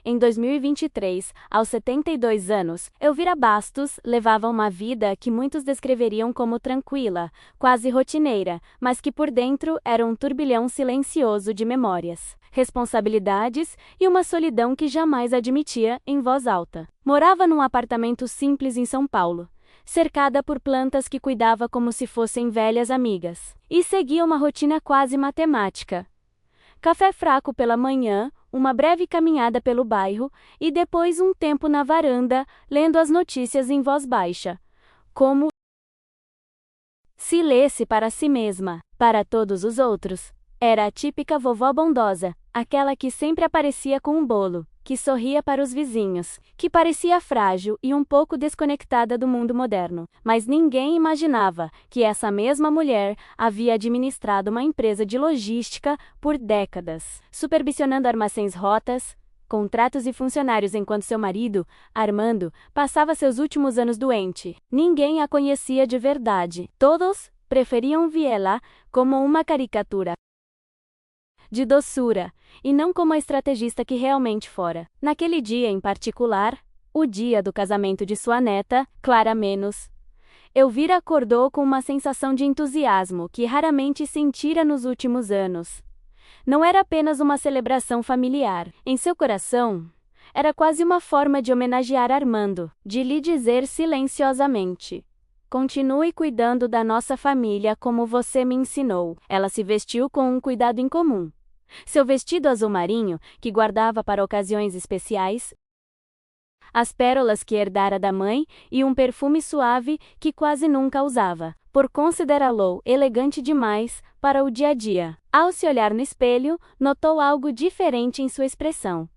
Em 2023, aos 72 anos, Elvira Bastos levava uma vida que muitos descreveriam como tranquila, quase rotineira, mas que por dentro era um turbilhão silencioso de memórias, responsabilidades e uma solidão que jamais admitia em voz alta. Morava num apartamento simples em São Paulo, cercada por plantas que cuidava como se fossem velhas amigas, e seguia uma rotina quase matemática. Café fraco pela manhã, uma breve caminhada pelo bairro e depois um tempo na varanda, lendo as notícias em voz baixa, como se lesse para si mesma. Para todos os outros, era a típica vovó bondosa, aquela que sempre aparecia com um bolo, que sorria para os vizinhos, que parecia frágil e um pouco desconectada do mundo moderno. Mas ninguém imaginava que essa mesma mulher havia administrado uma empresa de logística por décadas, supervisionando armazéns rotas, contratos e funcionários enquanto seu marido, Armando, passava seus últimos anos doente. Ninguém a conhecia de verdade. Todos preferiam vê-la como uma caricatura de doçura, e não como a estrategista que realmente fora. Naquele dia em particular, o dia do casamento de sua neta, Clara Menos, Elvira acordou com uma sensação de entusiasmo que raramente sentira nos últimos anos. Não era apenas uma celebração familiar. Em seu coração, era quase uma forma de homenagear Armando, de lhe dizer silenciosamente: continue cuidando da nossa família como você me ensinou. Ela se vestiu com um cuidado incomum. Seu vestido azul marinho, que guardava para ocasiões especiais, as pérolas que herdara da mãe e um perfume suave que quase nunca usava, por considerá-lo elegante demais para o dia a dia. Ao se olhar no espelho, notou algo diferente em sua expressão.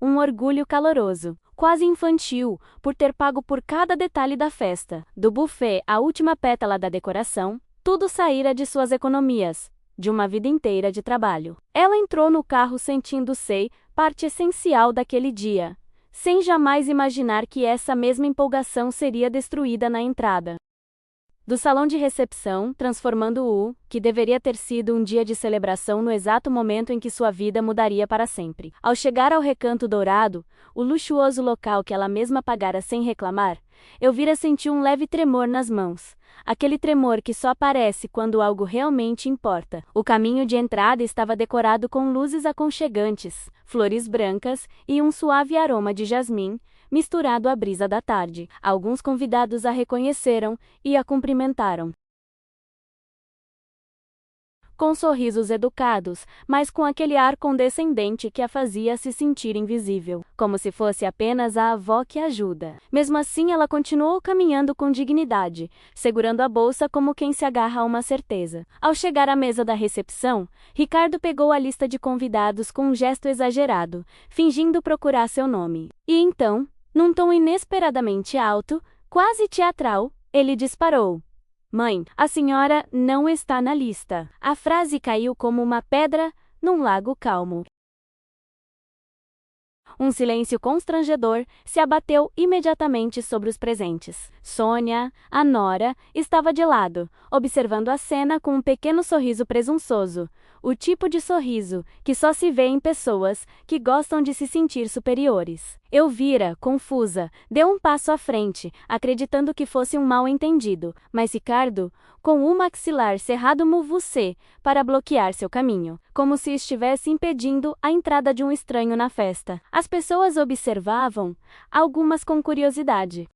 Um orgulho caloroso, quase infantil, por ter pago por cada detalhe da festa. Do buffet à última pétala da decoração, tudo saíra de suas economias, de uma vida inteira de trabalho. Ela entrou no carro sentindo-se parte essencial daquele dia, sem jamais imaginar que essa mesma empolgação seria destruída na entrada do salão de recepção, transformando o que deveria ter sido um dia de celebração no exato momento em que sua vida mudaria para sempre. Ao chegar ao Recanto Dourado, o luxuoso local que ela mesma pagara sem reclamar, Elvira sentiu um leve tremor nas mãos. Aquele tremor que só aparece quando algo realmente importa. O caminho de entrada estava decorado com luzes aconchegantes, flores brancas e um suave aroma de jasmim, misturado à brisa da tarde. Alguns convidados a reconheceram e a cumprimentaram com sorrisos educados, mas com aquele ar condescendente que a fazia se sentir invisível, como se fosse apenas a avó que ajuda. Mesmo assim, ela continuou caminhando com dignidade, segurando a bolsa como quem se agarra a uma certeza. Ao chegar à mesa da recepção, Ricardo pegou a lista de convidados com um gesto exagerado, fingindo procurar seu nome. E então, num tom inesperadamente alto, quase teatral, ele disparou: "Mãe, a senhora não está na lista." A frase caiu como uma pedra num lago calmo. Um silêncio constrangedor se abateu imediatamente sobre os presentes. Sônia, a nora, estava de lado, observando a cena com um pequeno sorriso presunçoso, o tipo de sorriso que só se vê em pessoas que gostam de se sentir superiores. Elvira, confusa, deu um passo à frente, acreditando que fosse um mal-entendido, mas Ricardo, com o maxilar cerrado você, para bloquear seu caminho, como se estivesse impedindo a entrada de um estranho na festa. As pessoas observavam, algumas com curiosidade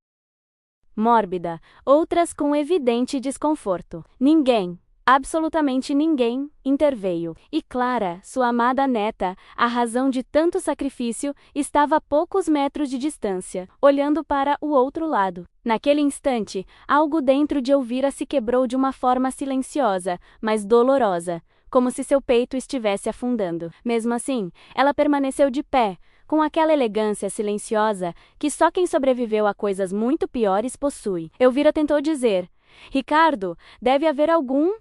mórbida, outras com evidente desconforto. Ninguém, absolutamente ninguém, interveio. E Clara, sua amada neta, a razão de tanto sacrifício, estava a poucos metros de distância, olhando para o outro lado. Naquele instante, algo dentro de Elvira se quebrou de uma forma silenciosa, mas dolorosa, como se seu peito estivesse afundando. Mesmo assim, ela permaneceu de pé, com aquela elegância silenciosa que só quem sobreviveu a coisas muito piores possui. Elvira tentou dizer: "Ricardo, deve haver algum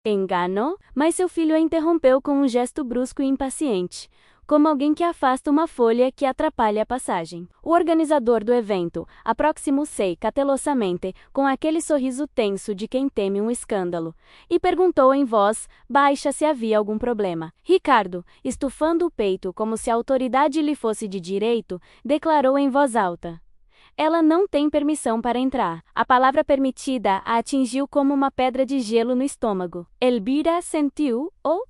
engano?" Mas seu filho a interrompeu com um gesto brusco e impaciente, como alguém que afasta uma folha que atrapalha a passagem. O organizador do evento aproximou-se cautelosamente, com aquele sorriso tenso de quem teme um escândalo, e perguntou em voz baixa se havia algum problema. Ricardo, estufando o peito como se a autoridade lhe fosse de direito, declarou em voz alta: ela não tem permissão para entrar. A palavra permitida a atingiu como uma pedra de gelo no estômago. Elvira sentiu o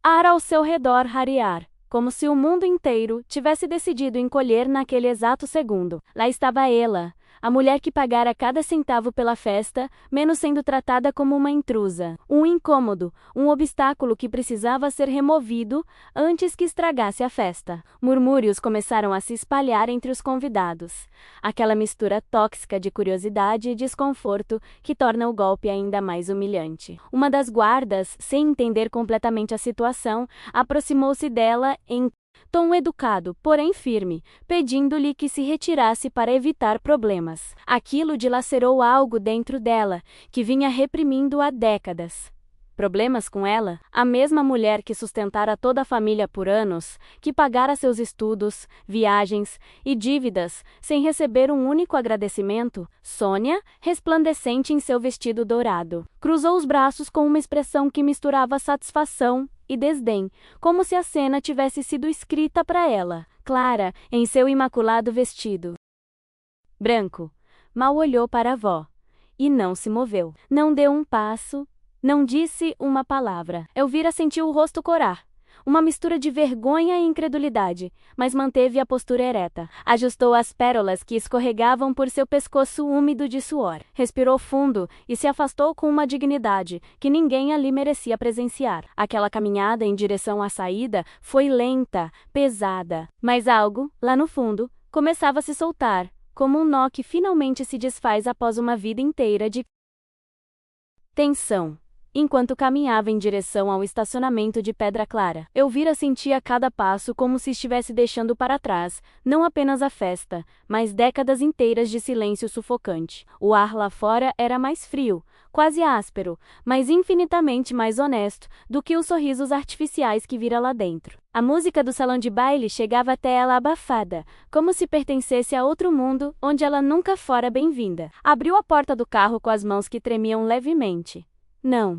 ar ao seu redor rarear, como se o mundo inteiro tivesse decidido encolher naquele exato segundo. Lá estava ela, a mulher que pagara cada centavo pela festa, menos sendo tratada como uma intrusa, um incômodo, um obstáculo que precisava ser removido antes que estragasse a festa. Murmúrios começaram a se espalhar entre os convidados. Aquela mistura tóxica de curiosidade e desconforto que torna o golpe ainda mais humilhante. Uma das guardas, sem entender completamente a situação, aproximou-se dela em tom educado, porém firme, pedindo-lhe que se retirasse para evitar problemas. Aquilo dilacerou algo dentro dela, que vinha reprimindo há décadas. Problemas com ela? A mesma mulher que sustentara toda a família por anos, que pagara seus estudos, viagens e dívidas, sem receber um único agradecimento, Sônia, resplandecente em seu vestido dourado, cruzou os braços com uma expressão que misturava satisfação e desdém, como se a cena tivesse sido escrita para ela. Clara, em seu imaculado vestido branco, mal olhou para a avó e não se moveu. Não deu um passo, não disse uma palavra. Elvira sentiu o rosto corar, uma mistura de vergonha e incredulidade, mas manteve a postura ereta. Ajustou as pérolas que escorregavam por seu pescoço úmido de suor. Respirou fundo e se afastou com uma dignidade que ninguém ali merecia presenciar. Aquela caminhada em direção à saída foi lenta, pesada, mas algo, lá no fundo, começava a se soltar, como um nó que finalmente se desfaz após uma vida inteira de tensão. Enquanto caminhava em direção ao estacionamento de Pedra Clara, Elvira sentia cada passo como se estivesse deixando para trás, não apenas a festa, mas décadas inteiras de silêncio sufocante. O ar lá fora era mais frio, quase áspero, mas infinitamente mais honesto do que os sorrisos artificiais que vira lá dentro. A música do salão de baile chegava até ela abafada, como se pertencesse a outro mundo onde ela nunca fora bem-vinda. Abriu a porta do carro com as mãos que tremiam levemente. Não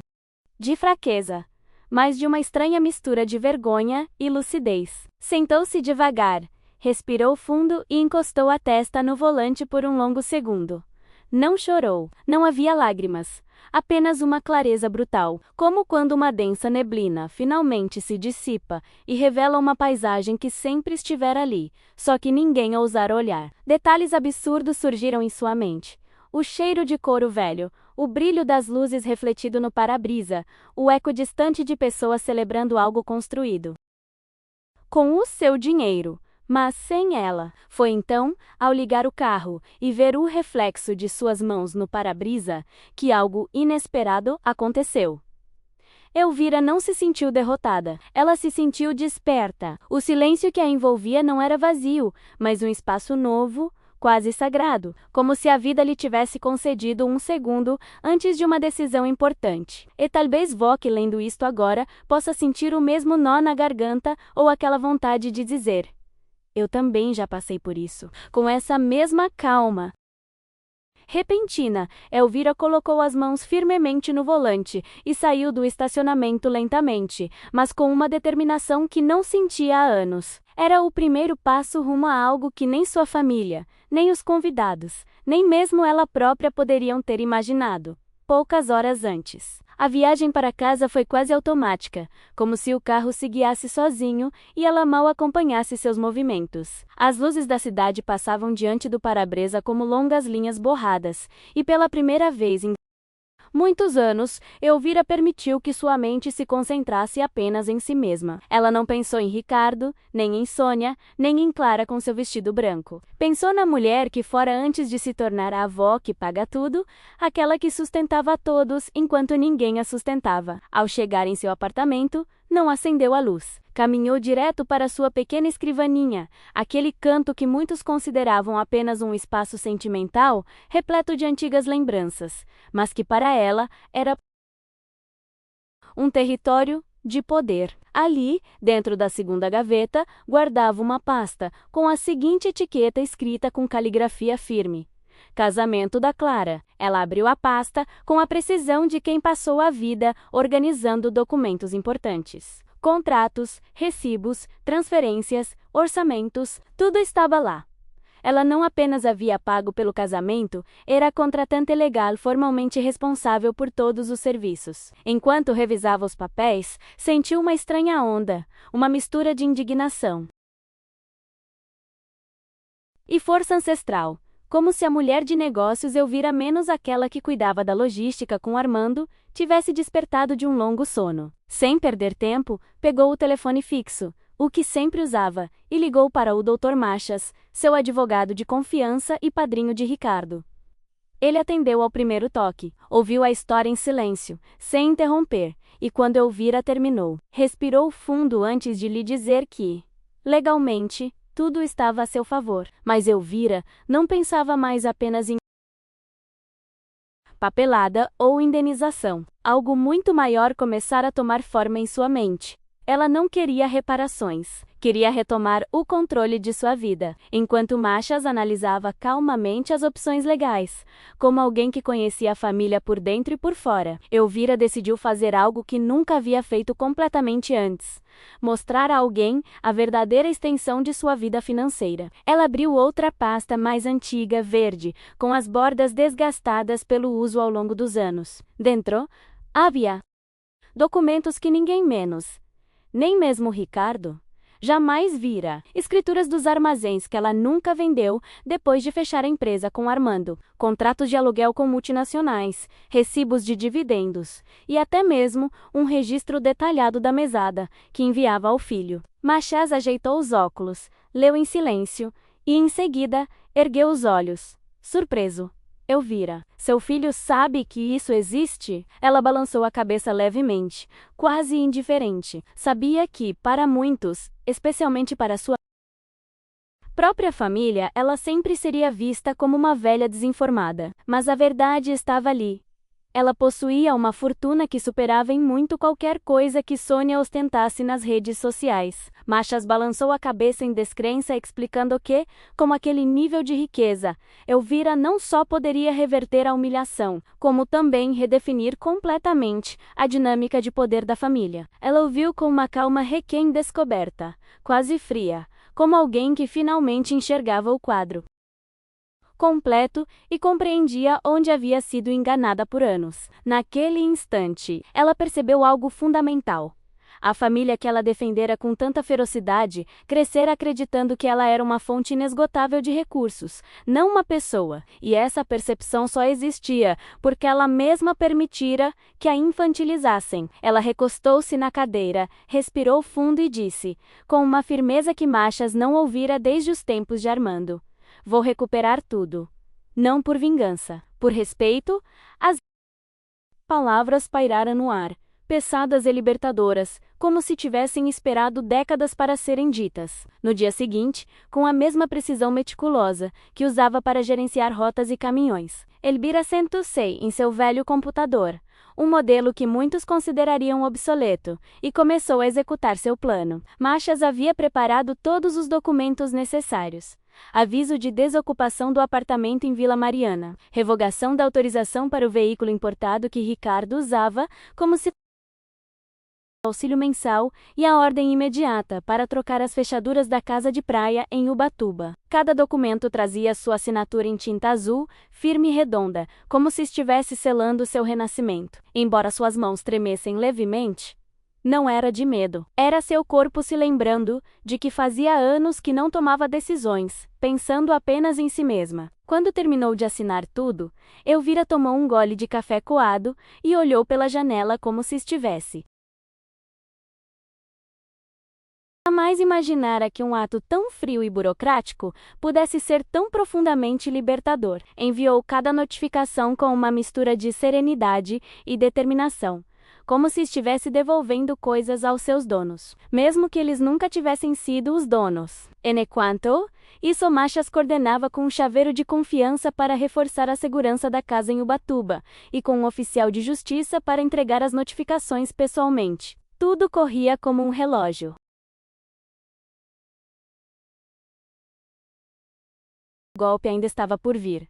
de fraqueza, mas de uma estranha mistura de vergonha e lucidez. Sentou-se devagar, respirou fundo e encostou a testa no volante por um longo segundo. Não chorou, não havia lágrimas, apenas uma clareza brutal, como quando uma densa neblina finalmente se dissipa e revela uma paisagem que sempre estivera ali, só que ninguém ousara olhar. Detalhes absurdos surgiram em sua mente. O cheiro de couro velho, o brilho das luzes refletido no para-brisa, o eco distante de pessoas celebrando algo construído com o seu dinheiro, mas sem ela. Foi então, ao ligar o carro e ver o reflexo de suas mãos no para-brisa, que algo inesperado aconteceu. Elvira não se sentiu derrotada, ela se sentiu desperta. O silêncio que a envolvia não era vazio, mas um espaço novo, quase sagrado, como se a vida lhe tivesse concedido um segundo antes de uma decisão importante. E talvez Vok, lendo isto agora, possa sentir o mesmo nó na garganta ou aquela vontade de dizer: eu também já passei por isso. Com essa mesma calma repentina, Elvira colocou as mãos firmemente no volante e saiu do estacionamento lentamente, mas com uma determinação que não sentia há anos. Era o primeiro passo rumo a algo que nem sua família, nem os convidados, nem mesmo ela própria poderiam ter imaginado. Poucas horas antes, a viagem para casa foi quase automática, como se o carro se guiasse sozinho e ela mal acompanhasse seus movimentos. As luzes da cidade passavam diante do para-brisa como longas linhas borradas, e pela primeira vez em muitos anos, Elvira permitiu que sua mente se concentrasse apenas em si mesma. Ela não pensou em Ricardo, nem em Sônia, nem em Clara com seu vestido branco. Pensou na mulher que fora antes de se tornar a avó que paga tudo, aquela que sustentava a todos enquanto ninguém a sustentava. Ao chegar em seu apartamento, não acendeu a luz. Caminhou direto para sua pequena escrivaninha, aquele canto que muitos consideravam apenas um espaço sentimental, repleto de antigas lembranças, mas que para ela era um território de poder. Ali, dentro da segunda gaveta, guardava uma pasta, com a seguinte etiqueta escrita com caligrafia firme: Casamento da Clara. Ela abriu a pasta com a precisão de quem passou a vida organizando documentos importantes. Contratos, recibos, transferências, orçamentos, tudo estava lá. Ela não apenas havia pago pelo casamento, era a contratante legal formalmente responsável por todos os serviços. Enquanto revisava os papéis, sentiu uma estranha onda, uma mistura de indignação e força ancestral, como se a mulher de negócios Elvira, menos aquela que cuidava da logística com Armando, tivesse despertado de um longo sono. Sem perder tempo, pegou o telefone fixo, o que sempre usava, e ligou para o Dr. Machas, seu advogado de confiança e padrinho de Ricardo. Ele atendeu ao primeiro toque, ouviu a história em silêncio, sem interromper, e quando Elvira terminou, respirou fundo antes de lhe dizer que, legalmente, tudo estava a seu favor. Mas Elvira não pensava mais apenas em papelada ou indenização. Algo muito maior começara a tomar forma em sua mente. Ela não queria reparações, queria retomar o controle de sua vida, enquanto Machas analisava calmamente as opções legais. Como alguém que conhecia a família por dentro e por fora, Elvira decidiu fazer algo que nunca havia feito completamente antes: mostrar a alguém a verdadeira extensão de sua vida financeira. Ela abriu outra pasta mais antiga, verde, com as bordas desgastadas pelo uso ao longo dos anos. Dentro, havia documentos que ninguém menos, nem mesmo Ricardo, jamais vira. Escrituras dos armazéns que ela nunca vendeu depois de fechar a empresa com Armando, contratos de aluguel com multinacionais, recibos de dividendos e até mesmo um registro detalhado da mesada que enviava ao filho. Machas ajeitou os óculos, leu em silêncio e, em seguida, ergueu os olhos, surpreso. Elvira, seu filho sabe que isso existe? Ela balançou a cabeça levemente, quase indiferente. Sabia que, para muitos, especialmente para sua própria família, ela sempre seria vista como uma velha desinformada. Mas a verdade estava ali. Ela possuía uma fortuna que superava em muito qualquer coisa que Sônia ostentasse nas redes sociais. Machas balançou a cabeça em descrença, explicando que, com aquele nível de riqueza, Elvira não só poderia reverter a humilhação, como também redefinir completamente a dinâmica de poder da família. Ela ouviu com uma calma recém-descoberta, quase fria, como alguém que finalmente enxergava o quadro completo e compreendia onde havia sido enganada por anos. Naquele instante, ela percebeu algo fundamental. A família que ela defendera com tanta ferocidade crescera acreditando que ela era uma fonte inesgotável de recursos, não uma pessoa, e essa percepção só existia porque ela mesma permitira que a infantilizassem. Ela recostou-se na cadeira, respirou fundo e disse, com uma firmeza que Machas não ouvira desde os tempos de Armando: vou recuperar tudo. Não por vingança, por respeito. As palavras pairaram no ar, pesadas e libertadoras, como se tivessem esperado décadas para serem ditas. No dia seguinte, com a mesma precisão meticulosa que usava para gerenciar rotas e caminhões, Elvira sentou-se em seu velho computador, um modelo que muitos considerariam obsoleto, e começou a executar seu plano. Machas havia preparado todos os documentos necessários: aviso de desocupação do apartamento em Vila Mariana, revogação da autorização para o veículo importado que Ricardo usava como se auxílio mensal e a ordem imediata para trocar as fechaduras da casa de praia em Ubatuba. Cada documento trazia sua assinatura em tinta azul, firme e redonda, como se estivesse selando seu renascimento. Embora suas mãos tremessem levemente, não era de medo. Era seu corpo se lembrando de que fazia anos que não tomava decisões, pensando apenas em si mesma. Quando terminou de assinar tudo, Elvira tomou um gole de café coado e olhou pela janela como se estivesse jamais imaginara que um ato tão frio e burocrático pudesse ser tão profundamente libertador. Enviou cada notificação com uma mistura de serenidade e determinação, como se estivesse devolvendo coisas aos seus donos, mesmo que eles nunca tivessem sido os donos. Enquanto isso, Machas coordenava com um chaveiro de confiança para reforçar a segurança da casa em Ubatuba, e com um oficial de justiça para entregar as notificações pessoalmente. Tudo corria como um relógio. O golpe ainda estava por vir.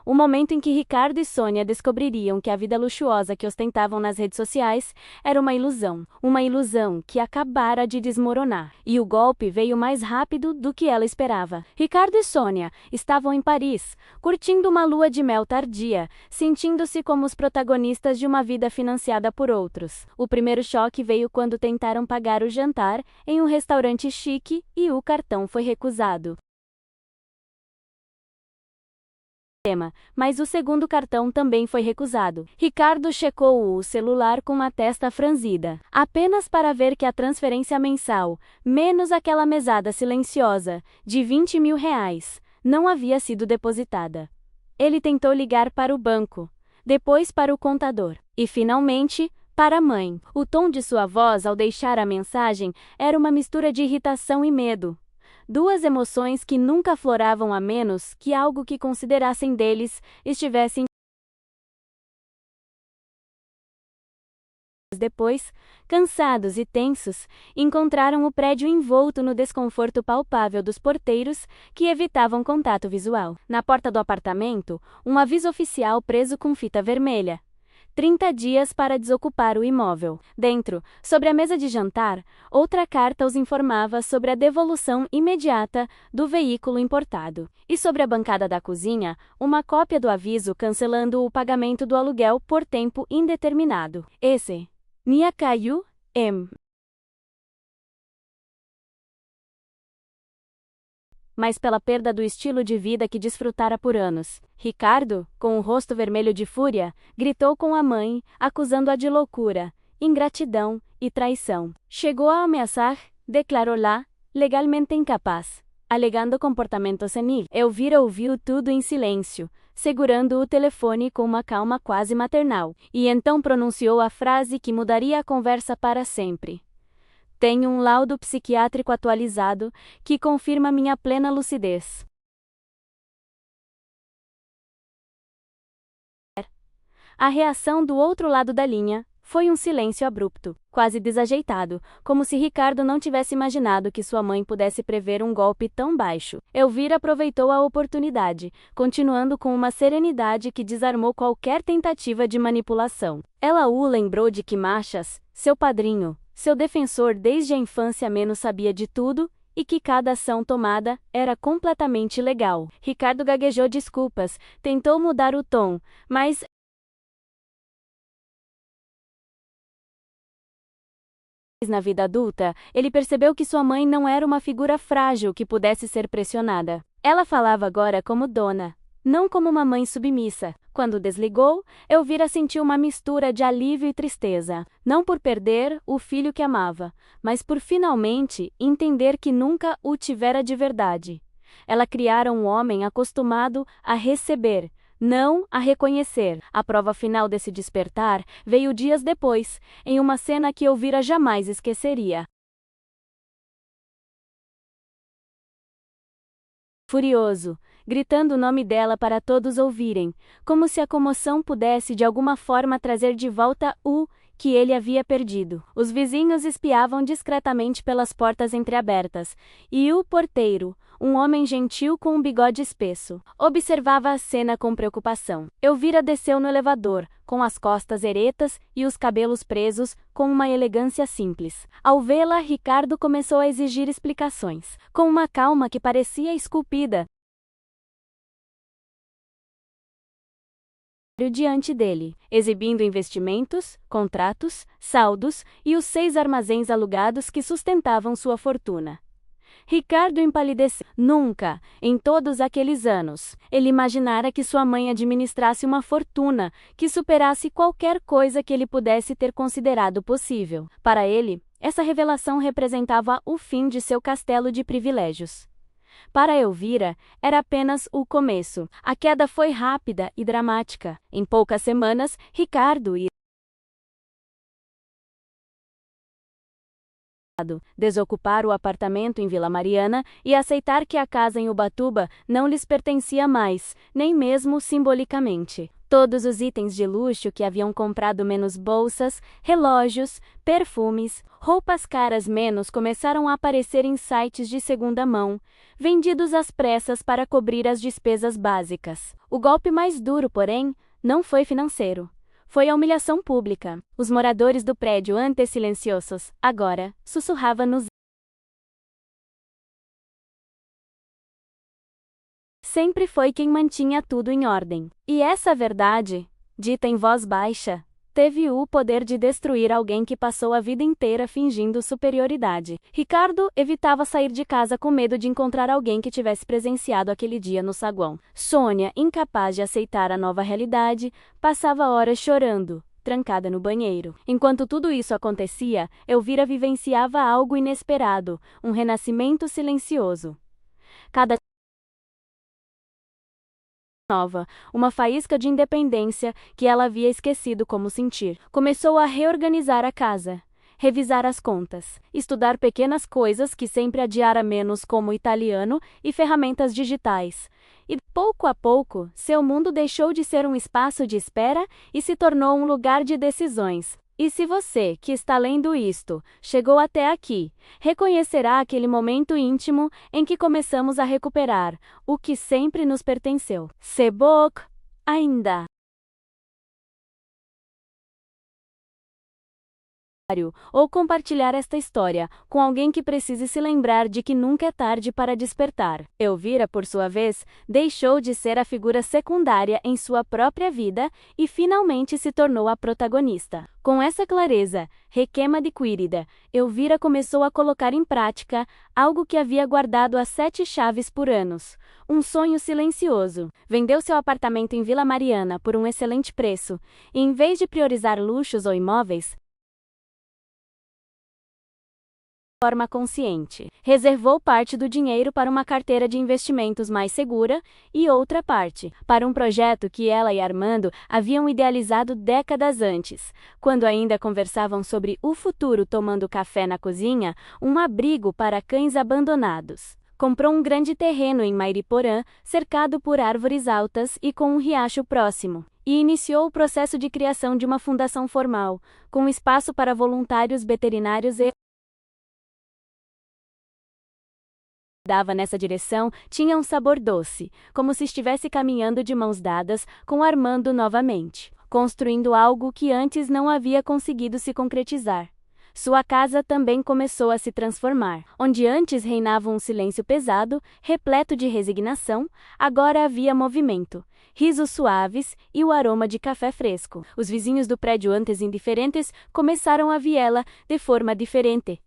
O momento em que Ricardo e Sônia descobririam que a vida luxuosa que ostentavam nas redes sociais era uma ilusão que acabara de desmoronar. E o golpe veio mais rápido do que ela esperava. Ricardo e Sônia estavam em Paris, curtindo uma lua de mel tardia, sentindo-se como os protagonistas de uma vida financiada por outros. O primeiro choque veio quando tentaram pagar o jantar em um restaurante chique e o cartão foi recusado. Mas o segundo cartão também foi recusado. Ricardo checou o celular com a testa franzida, apenas para ver que a transferência mensal, menos aquela mesada silenciosa, de R$ 20.000, não havia sido depositada. Ele tentou ligar para o banco, depois para o contador, e finalmente, para a mãe. O tom de sua voz ao deixar a mensagem era uma mistura de irritação e medo. Duas emoções que nunca afloravam a menos que algo que considerassem deles estivesse. Depois, cansados e tensos, encontraram o prédio envolto no desconforto palpável dos porteiros que evitavam contato visual. Na porta do apartamento, um aviso oficial preso com fita vermelha. 30 dias para desocupar o imóvel. Dentro, sobre a mesa de jantar, outra carta os informava sobre a devolução imediata do veículo importado. E sobre a bancada da cozinha, uma cópia do aviso cancelando o pagamento do aluguel por tempo indeterminado. Esse. Nia caiu, mas pela perda do estilo de vida que desfrutara por anos. Ricardo, com o rosto vermelho de fúria, gritou com a mãe, acusando-a de loucura, ingratidão e traição. Chegou a ameaçar, declarou-la, legalmente incapaz, alegando comportamento senil. Elvira ouviu tudo em silêncio, segurando o telefone com uma calma quase maternal, e então pronunciou a frase que mudaria a conversa para sempre. Tenho um laudo psiquiátrico atualizado que confirma minha plena lucidez. A reação do outro lado da linha foi um silêncio abrupto, quase desajeitado, como se Ricardo não tivesse imaginado que sua mãe pudesse prever um golpe tão baixo. Elvira aproveitou a oportunidade, continuando com uma serenidade que desarmou qualquer tentativa de manipulação. Ela o lembrou de que Machas, seu padrinho, seu defensor desde a infância menos sabia de tudo, e que cada ação tomada era completamente legal. Ricardo gaguejou desculpas, tentou mudar o tom, mas na vida adulta, ele percebeu que sua mãe não era uma figura frágil que pudesse ser pressionada. Ela falava agora como dona, não como uma mãe submissa. Quando desligou, Elvira sentiu uma mistura de alívio e tristeza, não por perder o filho que amava, mas por finalmente entender que nunca o tivera de verdade. Ela criara um homem acostumado a receber, não a reconhecer. A prova final desse despertar veio dias depois, em uma cena que Elvira jamais esqueceria. Furioso, gritando o nome dela para todos ouvirem, como se a comoção pudesse de alguma forma trazer de volta o que ele havia perdido. Os vizinhos espiavam discretamente pelas portas entreabertas, e o porteiro, um homem gentil com um bigode espesso, observava a cena com preocupação. Elvira desceu no elevador, com as costas eretas e os cabelos presos, com uma elegância simples. Ao vê-la, Ricardo começou a exigir explicações, com uma calma que parecia esculpida diante dele, exibindo investimentos, contratos, saldos e os 6 armazéns alugados que sustentavam sua fortuna. Ricardo empalideceu. Nunca, em todos aqueles anos, ele imaginara que sua mãe administrasse uma fortuna que superasse qualquer coisa que ele pudesse ter considerado possível. Para ele, essa revelação representava o fim de seu castelo de privilégios. Para Elvira, era apenas o começo. A queda foi rápida e dramática. Em poucas semanas, Ricardo ia desocupar o apartamento em Vila Mariana e aceitar que a casa em Ubatuba não lhes pertencia mais, nem mesmo simbolicamente. Todos os itens de luxo que haviam comprado, menos bolsas, relógios, perfumes, Roupas caras menos começaram a aparecer em sites de segunda mão, vendidos às pressas para cobrir as despesas básicas. O golpe mais duro, porém, não foi financeiro. Foi a humilhação pública. Os moradores do prédio antes silenciosos, agora, sussurravam nos sempre foi quem mantinha tudo em ordem. E essa verdade, dita em voz baixa, teve o poder de destruir alguém que passou a vida inteira fingindo superioridade. Ricardo evitava sair de casa com medo de encontrar alguém que tivesse presenciado aquele dia no saguão. Sônia, incapaz de aceitar a nova realidade, passava horas chorando, trancada no banheiro. Enquanto tudo isso acontecia, Elvira vivenciava algo inesperado, um renascimento silencioso. Cada nova, uma faísca de independência que ela havia esquecido como sentir. Começou a reorganizar a casa, revisar as contas, estudar pequenas coisas que sempre adiara menos como italiano e ferramentas digitais. E, pouco a pouco, seu mundo deixou de ser um espaço de espera e se tornou um lugar de decisões. E se você, que está lendo isto, chegou até aqui, reconhecerá aquele momento íntimo em que começamos a recuperar o que sempre nos pertenceu. Sebok, ainda. Ou compartilhar esta história com alguém que precise se lembrar de que nunca é tarde para despertar. Elvira, por sua vez, deixou de ser a figura secundária em sua própria vida e finalmente se tornou a protagonista. Com essa clareza, requema adquirida, Elvira começou a colocar em prática algo que havia guardado as 7 chaves por anos. Um sonho silencioso. Vendeu seu apartamento em Vila Mariana por um excelente preço, e em vez de priorizar luxos ou imóveis, forma consciente. Reservou parte do dinheiro para uma carteira de investimentos mais segura e outra parte para um projeto que ela e Armando haviam idealizado décadas antes, quando ainda conversavam sobre o futuro tomando café na cozinha, um abrigo para cães abandonados. Comprou um grande terreno em Mairiporã, cercado por árvores altas e com um riacho próximo, e iniciou o processo de criação de uma fundação formal, com espaço para voluntários veterinários e dava nessa direção tinha um sabor doce, como se estivesse caminhando de mãos dadas com Armando novamente, construindo algo que antes não havia conseguido se concretizar. Sua casa também começou a se transformar. Onde antes reinava um silêncio pesado, repleto de resignação, agora havia movimento, risos suaves e o aroma de café fresco. Os vizinhos do prédio antes indiferentes começaram a vê-la de forma diferente.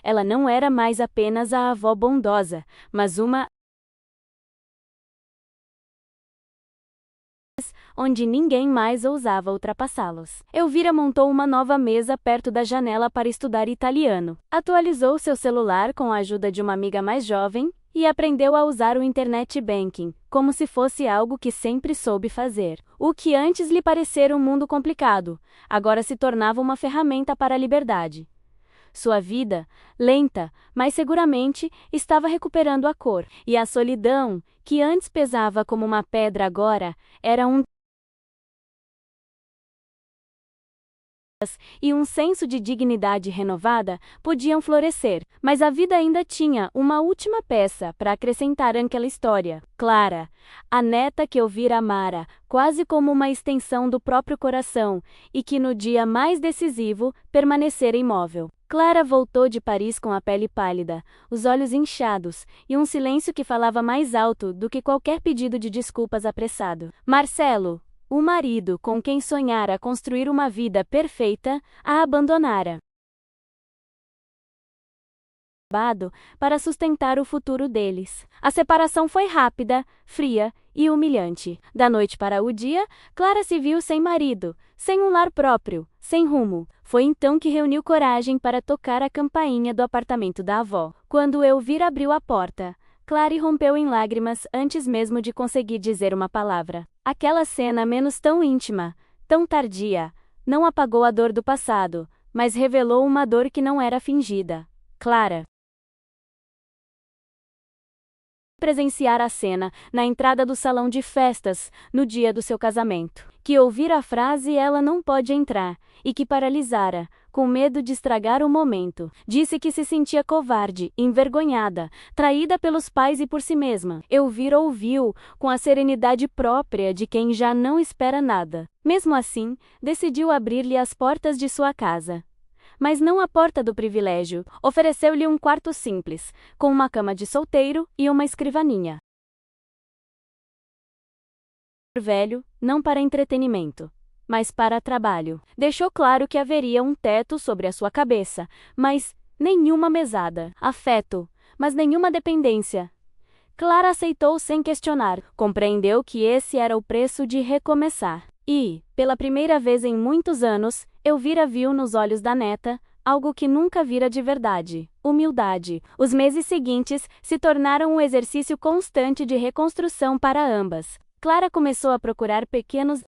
Ela não era mais apenas a avó bondosa, mas uma onde ninguém mais ousava ultrapassá-los. Elvira montou uma nova mesa perto da janela para estudar italiano. Atualizou seu celular com a ajuda de uma amiga mais jovem e aprendeu a usar o internet banking, como se fosse algo que sempre soube fazer. O que antes lhe parecia um mundo complicado, agora se tornava uma ferramenta para a liberdade. Sua vida, lenta, mas seguramente, estava recuperando a cor, e a solidão, que antes pesava como uma pedra agora, era e um senso de dignidade renovada podiam florescer, mas a vida ainda tinha uma última peça para acrescentar àquela história. Clara, a neta que Elvira amara, quase como uma extensão do próprio coração, e que no dia mais decisivo permanecera imóvel. Clara voltou de Paris com a pele pálida, os olhos inchados, e um silêncio que falava mais alto do que qualquer pedido de desculpas apressado. Marcelo, o marido com quem sonhara construir uma vida perfeita, a abandonara para sustentar o futuro deles. A separação foi rápida, fria e humilhante. Da noite para o dia, Clara se viu sem marido, sem um lar próprio, sem rumo. Foi então que reuniu coragem para tocar a campainha do apartamento da avó. Quando Elvira abriu a porta, Clara irrompeu em lágrimas antes mesmo de conseguir dizer uma palavra. Aquela cena menos tão íntima, tão tardia, não apagou a dor do passado, mas revelou uma dor que não era fingida. Clara presenciar a cena, na entrada do salão de festas, no dia do seu casamento. Que ouvira a frase "ela não pode entrar", e que paralisara, com medo de estragar o momento. Disse que se sentia covarde, envergonhada, traída pelos pais e por si mesma. Elvira ouviu, com a serenidade própria de quem já não espera nada. Mesmo assim, decidiu abrir-lhe as portas de sua casa. Mas não a porta do privilégio. Ofereceu-lhe um quarto simples, com uma cama de solteiro e uma escrivaninha. Velho, não para entretenimento, mas para trabalho. Deixou claro que haveria um teto sobre a sua cabeça, mas nenhuma mesada. Afeto, mas nenhuma dependência. Clara aceitou sem questionar. Compreendeu que esse era o preço de recomeçar. E, pela primeira vez em muitos anos, Elvira viu nos olhos da neta algo que nunca vira de verdade: humildade. Os meses seguintes se tornaram um exercício constante de reconstrução para ambas. Clara começou a procurar pequenos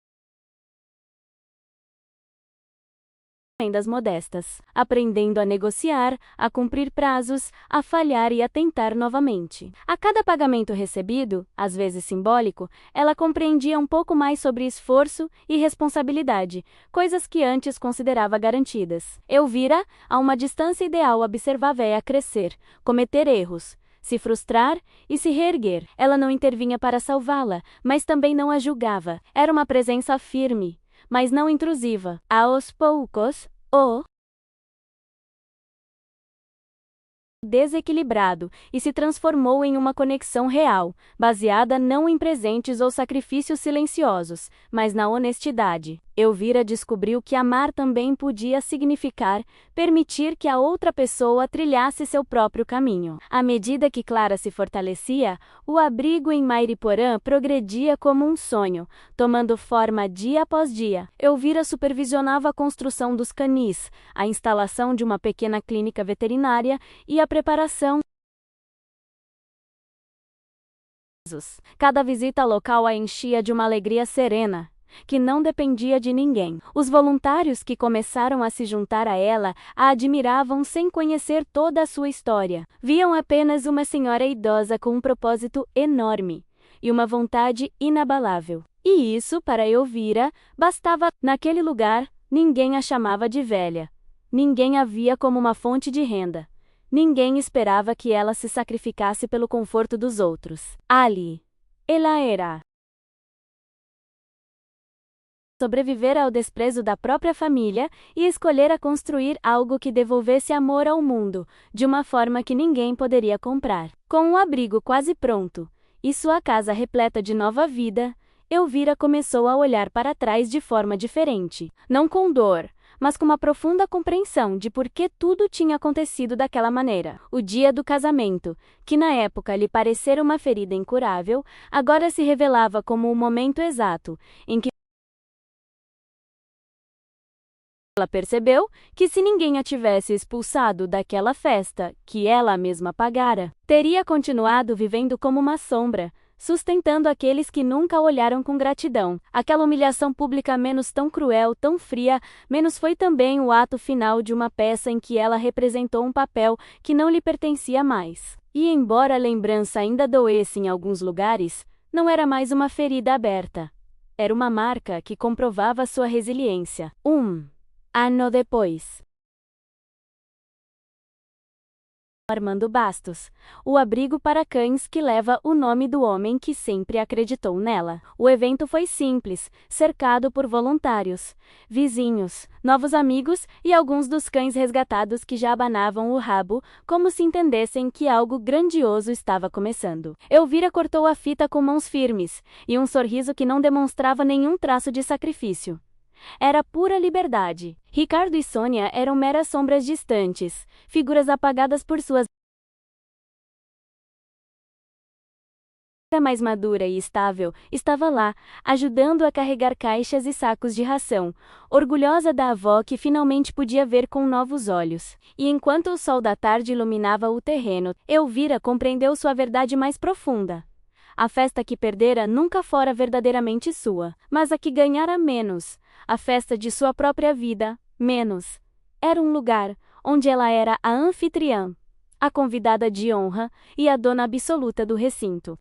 encomendas modestas, aprendendo a negociar, a cumprir prazos, a falhar e a tentar novamente. A cada pagamento recebido, às vezes simbólico, ela compreendia um pouco mais sobre esforço e responsabilidade, coisas que antes considerava garantidas. Elvira, a uma distância ideal, observava ela crescer, cometer erros, se frustrar e se reerguer. Ela não intervinha para salvá-la, mas também não a julgava. Era uma presença firme, mas não intrusiva. Aos poucos, o desequilibrado e se transformou em uma conexão real, baseada não em presentes ou sacrifícios silenciosos, mas na honestidade. Elvira descobriu que amar também podia significar permitir que a outra pessoa trilhasse seu próprio caminho. À medida que Clara se fortalecia, o abrigo em Mairiporã progredia como um sonho, tomando forma dia após dia. Elvira supervisionava a construção dos canis, a instalação de uma pequena clínica veterinária e a preparação. Cada visita local a enchia de uma alegria serena, que não dependia de ninguém. Os voluntários que começaram a se juntar a ela a admiravam sem conhecer toda a sua história. Viam apenas uma senhora idosa com um propósito enorme e uma vontade inabalável. E isso, para Elvira, bastava. Naquele lugar, ninguém a chamava de velha. Ninguém a via como uma fonte de renda. Ninguém esperava que ela se sacrificasse pelo conforto dos outros. Ali, ela era sobreviver ao desprezo da própria família e escolher a construir algo que devolvesse amor ao mundo, de uma forma que ninguém poderia comprar. Com o abrigo quase pronto e sua casa repleta de nova vida, Elvira começou a olhar para trás de forma diferente. Não com dor, mas com uma profunda compreensão de por que tudo tinha acontecido daquela maneira. O dia do casamento, que na época lhe parecera uma ferida incurável, agora se revelava como o momento exato em que ela percebeu que, se ninguém a tivesse expulsado daquela festa, que ela mesma pagara, teria continuado vivendo como uma sombra, sustentando aqueles que nunca a olharam com gratidão. Aquela humilhação pública, menos tão cruel, tão fria, menos foi também o ato final de uma peça em que ela representou um papel que não lhe pertencia mais. E embora a lembrança ainda doesse em alguns lugares, não era mais uma ferida aberta. Era uma marca que comprovava sua resiliência. Ano depois. Armando Bastos, o abrigo para cães que leva o nome do homem que sempre acreditou nela. O evento foi simples, cercado por voluntários, vizinhos, novos amigos e alguns dos cães resgatados que já abanavam o rabo, como se entendessem que algo grandioso estava começando. Elvira cortou a fita com mãos firmes e um sorriso que não demonstrava nenhum traço de sacrifício. Era pura liberdade. Ricardo e Sônia eram meras sombras distantes, figuras apagadas por suas mais madura e estável, estava lá, ajudando a carregar caixas e sacos de ração, orgulhosa da avó que finalmente podia ver com novos olhos. E enquanto o sol da tarde iluminava o terreno, Elvira compreendeu sua verdade mais profunda. A festa que perdera nunca fora verdadeiramente sua, mas a que ganhara menos, a festa de sua própria vida, menos. Era um lugar onde ela era a anfitriã, a convidada de honra e a dona absoluta do recinto.